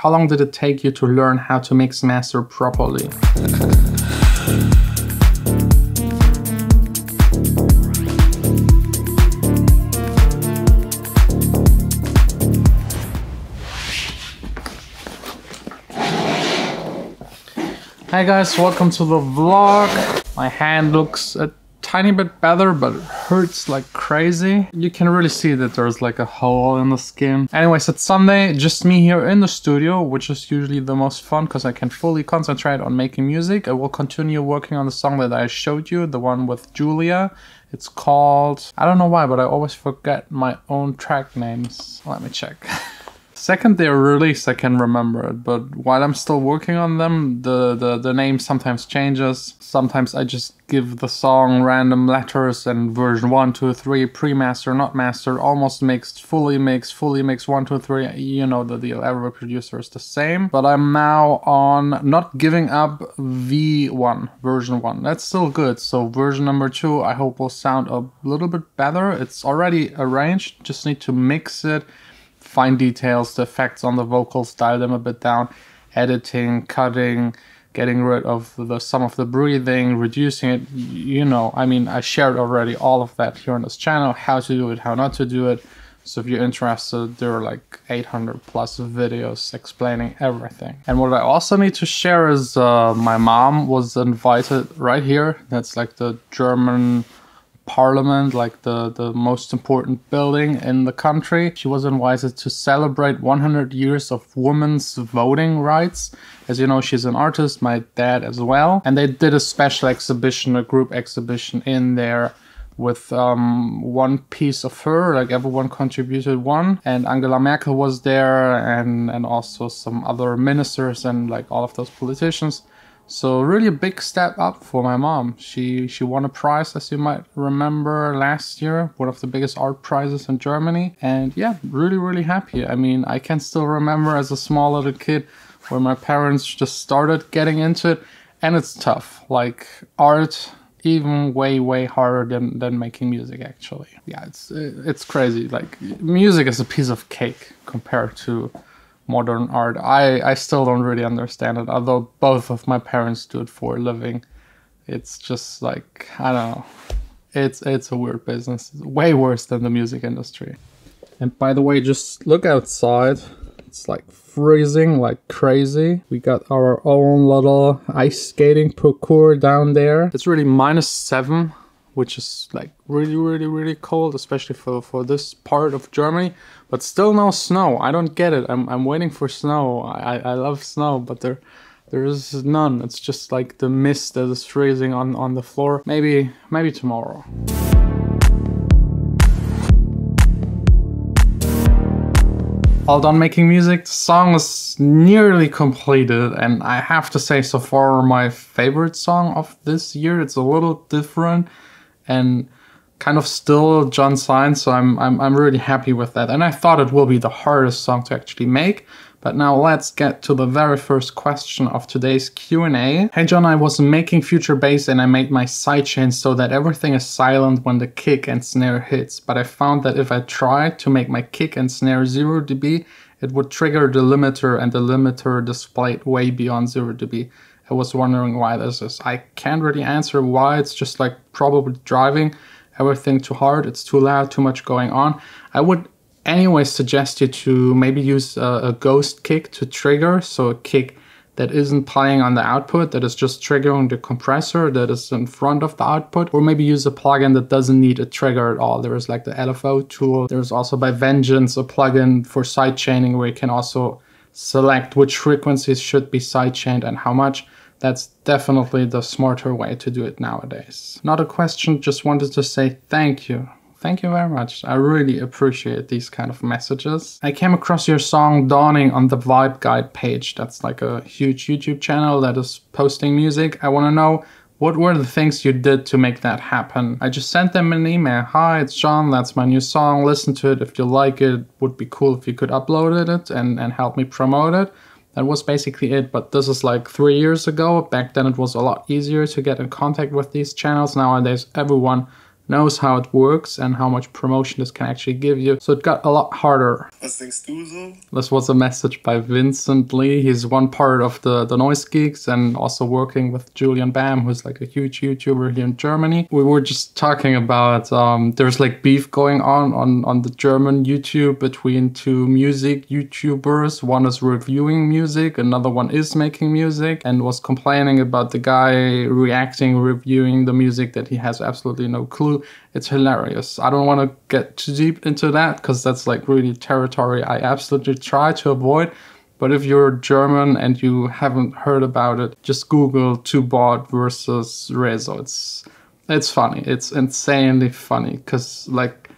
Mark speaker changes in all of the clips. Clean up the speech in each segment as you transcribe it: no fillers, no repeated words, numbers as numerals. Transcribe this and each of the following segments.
Speaker 1: How long did it take you to learn how to mix master properly? Hey guys, welcome to the vlog. My hand looks a tiny bit better, but it hurts like crazy. You can really see that there's like a hole in the skin. Anyways, it's Sunday, just me here in the studio, which is usually the most fun because I can fully concentrate on making music. I will continue working on the song that I showed you, the one with Julia. It's called, I don't know why, but I always forget my own track names. Let me check. Second they are released, I can remember it, but while I'm still working on them, the name sometimes changes. Sometimes I just give the song random letters and version 1, 2, 3, pre-master, not master, almost mixed, fully mixed, 1, 2, 3. You know the deal, every producer is the same. But I'm now on Not Giving Up V1, version 1. That's still good. So version number 2 I hope will sound a little bit better. It's already arranged, just need to mix it. Fine details, the effects on the vocals, dial them a bit down, editing, cutting, getting rid of some of the breathing, reducing it, you know, I mean, I shared already all of that here on this channel, how to do it, how not to do it. So if you're interested, there are like 800 plus videos explaining everything. And what I also need to share is my mom was invited right here. That's like the German Parliament, like the most important building in the country. She was invited to celebrate 100 years of women's voting rights. As you know, she's an artist, my dad as well. And they did a special exhibition, a group exhibition in there with one piece of her, like everyone contributed one. And Angela Merkel was there and also some other ministers and like all of those politicians. So really a big step up for my mom. She won a prize, as you might remember, last year, one of the biggest art prizes in Germany. And yeah, really happy. I mean, I can still remember as a small little kid where my parents just started getting into it, and it's tough. Like art, even way harder than making music actually. Yeah, it's crazy. Like music is a piece of cake compared to modern art. I still don't really understand it, although both of my parents do it for a living. It's just like, I don't know. It's a weird business. It's way worse than the music industry. And by the way, just look outside. It's like freezing like crazy. We got our own little ice skating parkour down there. It's really -7, which is like really cold, especially for this part of Germany, but still no snow. I don't get it. I'm waiting for snow. I love snow, but there is none. It's just like the mist that is freezing on the floor. Maybe tomorrow. All done making music. The song is nearly completed, and I have to say, so far my favorite song of this year. It's a little different and kind of still John Sine, so I'm really happy with that. And I thought it will be the hardest song to actually make. But now let's get to the very first question of today's Q&A. Hey John, I was making future bass and I made my sidechain so that everything is silent when the kick and snare hits. But I found that if I tried to make my kick and snare 0 dB, it would trigger the limiter and the limiter displayed way beyond 0 dB. I was wondering why this is. I can't really answer why. It's just like probably driving everything too hard. It's too loud, too much going on. I would anyway suggest you to maybe use a ghost kick to trigger. So a kick that isn't playing on the output, that is just triggering the compressor that is in front of the output. Or maybe use a plugin that doesn't need a trigger at all. There is like the LFO tool. There's also by Vengeance a plugin for sidechaining where you can also select which frequencies should be sidechained and how much. That's definitely the smarter way to do it nowadays. Not a question, just wanted to say thank you. Thank you very much. I really appreciate these kind of messages. I came across your song Dawning on the Vibe Guide page. That's like a huge YouTube channel that is posting music. I want to know, what were the things you did to make that happen? I just sent them an email. Hi, it's John, that's my new song. Listen to it if you like it. Would be cool if you could upload it and help me promote it. That was basically it, but this is like 3 years ago. Back then it was a lot easier to get in contact with these channels. Nowadays everyone knows how it works and how much promotion this can actually give you. So it got a lot harder.
Speaker 2: Was denkst du so?
Speaker 1: This was a message by Vincent Lee. He's one part of the Noise Geeks and also working with Julian Bam, who's like a huge YouTuber here in Germany. We were just talking about there's like beef going on the German YouTube between two music YouTubers. One is reviewing music, another one is making music, and was complaining about the guy reviewing the music that he has absolutely no clue. It's hilarious. I don't want to get too deep into that because that's like really territory I absolutely try to avoid. But if you're German and you haven't heard about it, just Google Tubot versus Rezo. It's funny. It's insanely funny because like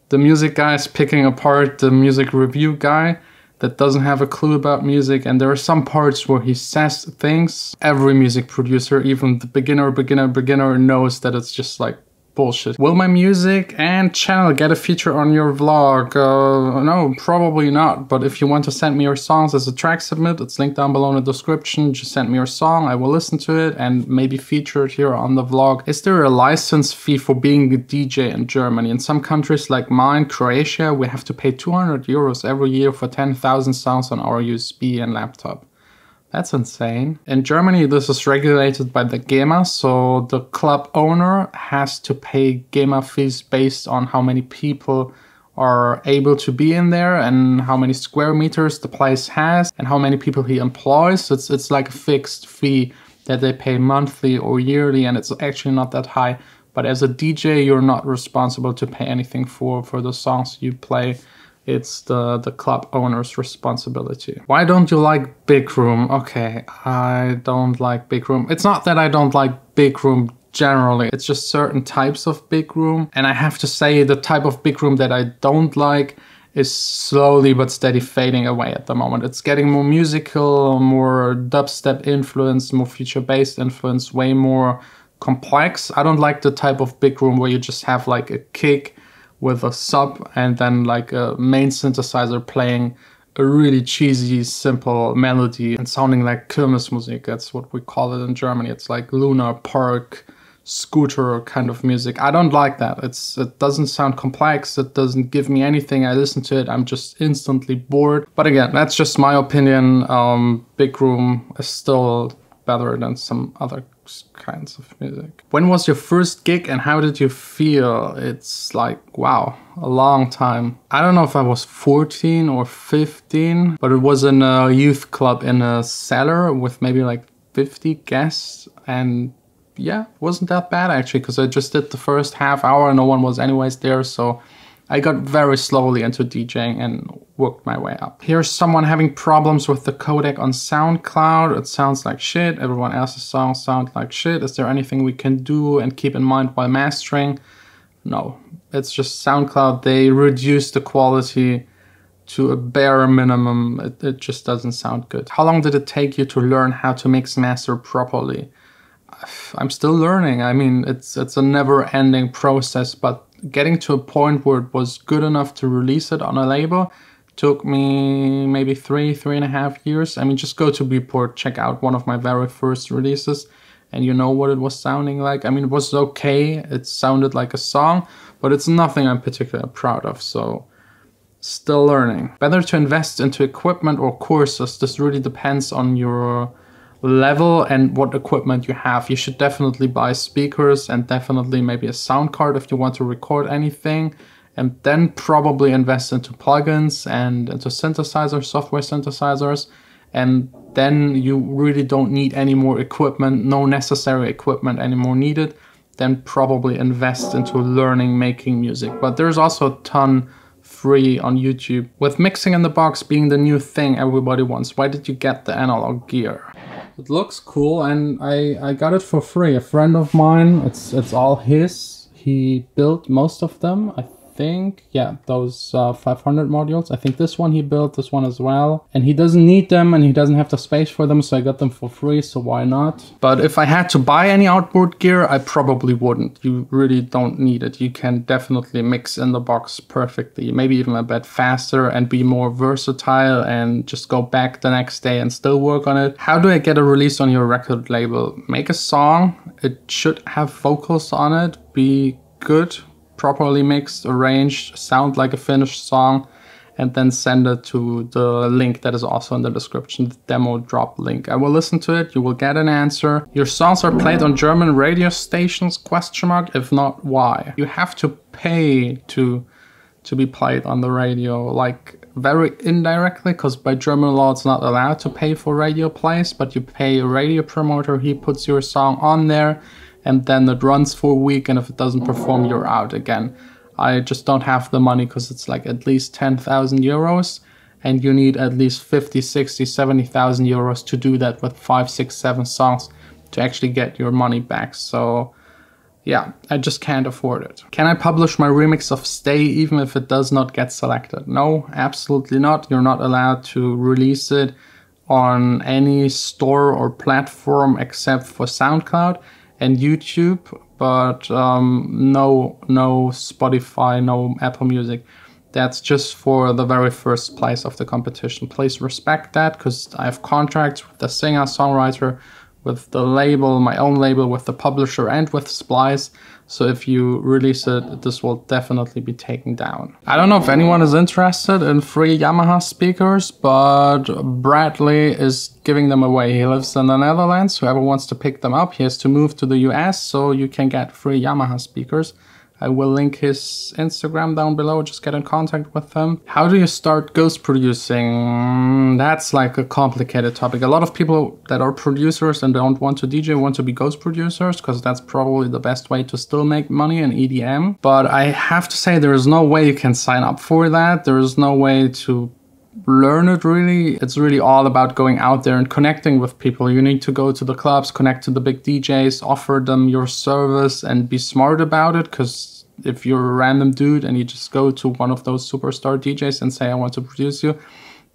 Speaker 1: the music guy is picking apart the music review guy that doesn't have a clue about music, and there are some parts where he says things every music producer, even the beginner knows that it's just like bullshit. Will my music and channel get a feature on your vlog? No, probably not. But if you want to send me your songs as a track submit, it's linked down below in the description. Just send me your song, I will listen to it and maybe feature it here on the vlog. Is there a license fee for being a DJ in Germany? In some countries like mine, Croatia, we have to pay 200 euros every year for 10,000 songs on our USB and laptop. That's insane. In Germany, this is regulated by the GEMA, so the club owner has to pay GEMA fees based on how many people are able to be in there and how many square meters the place has and how many people he employs. It's like a fixed fee that they pay monthly or yearly, and it's actually not that high. But as a DJ, you're not responsible to pay anything for the songs you play. It's the club owner's responsibility. Why don't you like Big Room? Okay, I don't like Big Room. It's not that I don't like Big Room generally. It's just certain types of Big Room. And I have to say the type of Big Room that I don't like is slowly but steady fading away at the moment. It's getting more musical, more dubstep influence, more future-based influence, way more complex. I don't like the type of Big Room where you just have like a kick with a sub and then like a main synthesizer playing a really cheesy, simple melody and sounding like Kirmesmusik. That's what we call it in Germany. It's like Luna Park, scooter kind of music. I don't like that. It doesn't sound complex. It doesn't give me anything. I listen to it, I'm just instantly bored. But again, that's just my opinion. Big Room is still better than some other kinds of music. When was your first gig and how did you feel? It's like, wow, a long time. I don't know if I was 14 or 15, but it was in a youth club in a cellar with maybe like 50 guests, and yeah, it wasn't that bad actually, because I just did the first half hour, no one was anyways there, so I got very slowly into DJing and worked my way up. Here's someone having problems with the codec on SoundCloud. It sounds like shit. Everyone else's songs sound like shit. Is there anything we can do and keep in mind while mastering? No, it's just SoundCloud. They reduce the quality to a bare minimum. It just doesn't sound good. How long did it take you to learn how to mix master properly? I'm still learning. I mean, it's a never-ending process, but getting to a point where it was good enough to release it on a label took me maybe 3.5 years. I mean, just go to BEATPORT, check out one of my very first releases, and you know what it was sounding like. I mean, it was okay. It sounded like a song, but it's nothing I'm particularly proud of, so still learning. Better to invest into equipment or courses. This really depends on your level and what equipment you have. You should definitely buy speakers and definitely maybe a sound card if you want to record anything, and then probably invest into plugins and into synthesizers, software synthesizers, and then you really don't need any more equipment, no necessary equipment anymore needed. Then probably invest into learning making music. But there's also a ton free on YouTube. With mixing in the box being the new thing everybody wants, why did you get the analog gear? It looks cool and I got it for free. A friend of mine, it's all his. He built most of them, I think. Yeah, those 500 modules. I think this one he built, this one as well. And he doesn't need them and he doesn't have the space for them, so I got them for free, so why not? But if I had to buy any outboard gear, I probably wouldn't. You really don't need it. You can definitely mix in the box perfectly, maybe even a bit faster and be more versatile and just go back the next day and still work on it. How do I get a release on your record label? Make a song. It should have vocals on it. Be good, properly mixed, arranged, sound like a finished song, and then send it to the link that is also in the description, the demo drop link. I will listen to it, you will get an answer. Your songs are played on German radio stations, ? If not, why? You have to pay to be played on the radio, like very indirectly, because by German law it's not allowed to pay for radio plays, but you pay a radio promoter, he puts your song on there, and then it runs for a week, and if it doesn't perform, you're out again. I just don't have the money because it's like at least 10,000 euros, and you need at least 50, 60, 70,000 euros to do that with 5, 6, 7 songs to actually get your money back. So yeah, I just can't afford it. Can I publish my remix of Stay even if it does not get selected? No, absolutely not. You're not allowed to release it on any store or platform except for SoundCloud and YouTube, but no Spotify, no Apple Music. That's just for the very first place of the competition. Please respect that, because I have contracts with the singer, songwriter, with the label, my own label, with the publisher, and with Splice. So if you release it, this will definitely be taken down. I don't know if anyone is interested in free Yamaha speakers, but Bradley is giving them away. He lives in the Netherlands. Whoever wants to pick them up, he has to move to the US, so you can get free Yamaha speakers. I will link his Instagram down below, just get in contact with him. How do you start ghost producing? That's like a complicated topic. A lot of people that are producers and don't want to DJ want to be ghost producers, because that's probably the best way to still make money in EDM. But I have to say, there is no way you can sign up for that. There is no way to learn it really. It's really all about going out there and connecting with people. You need to go to the clubs, connect to the big DJs, offer them your service, and be smart about it, because if you're a random dude and you just go to one of those superstar DJs and say, I want to produce you,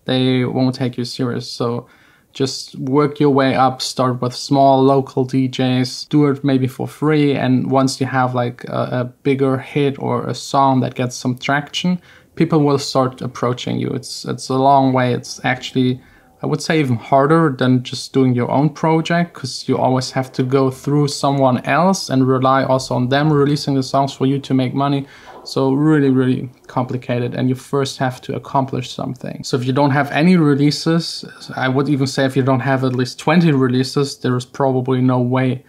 Speaker 1: they won't take you serious. So just work your way up, start with small local DJs, do it maybe for free, and once you have like a bigger hit or a song that gets some traction, people will start approaching you. It's a long way. It's actually, I would say, even harder than just doing your own project, because you always have to go through someone else and rely also on them releasing the songs for you to make money. So really, really complicated, and you first have to accomplish something. So if you don't have any releases, I would even say if you don't have at least 20 releases, there is probably no way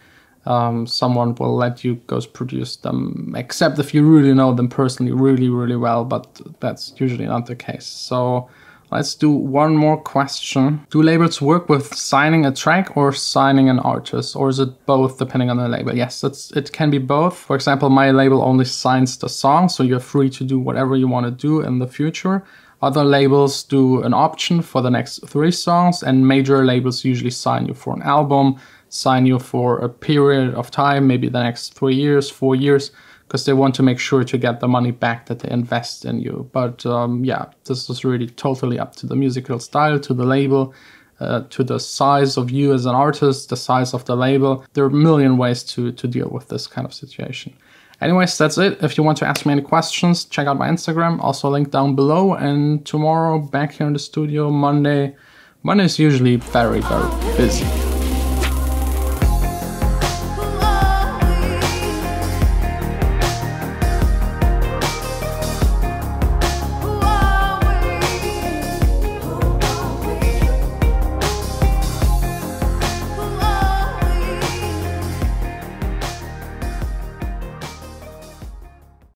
Speaker 1: someone will let you ghost produce them, except if you really know them personally really, really well, but that's usually not the case. So let's do one more question. Do labels work with signing a track or signing an artist, or is it both depending on the label? Yes, it can be both. For example, my label only signs the song, so you're free to do whatever you want to do in the future. Other labels do an option for the next 3 songs, and major labels usually sign you for an album, sign you for a period of time, maybe the next 3 years, 4 years, because they want to make sure to get the money back that they invest in you. But yeah, this is really totally up to the musical style, to the label, to the size of you as an artist, the size of the label. There are a million ways to deal with this kind of situation. Anyways, that's it. If you want to ask me any questions, check out my Instagram, also linked down below. And tomorrow, back here in the studio, Monday. Monday is usually very, very busy.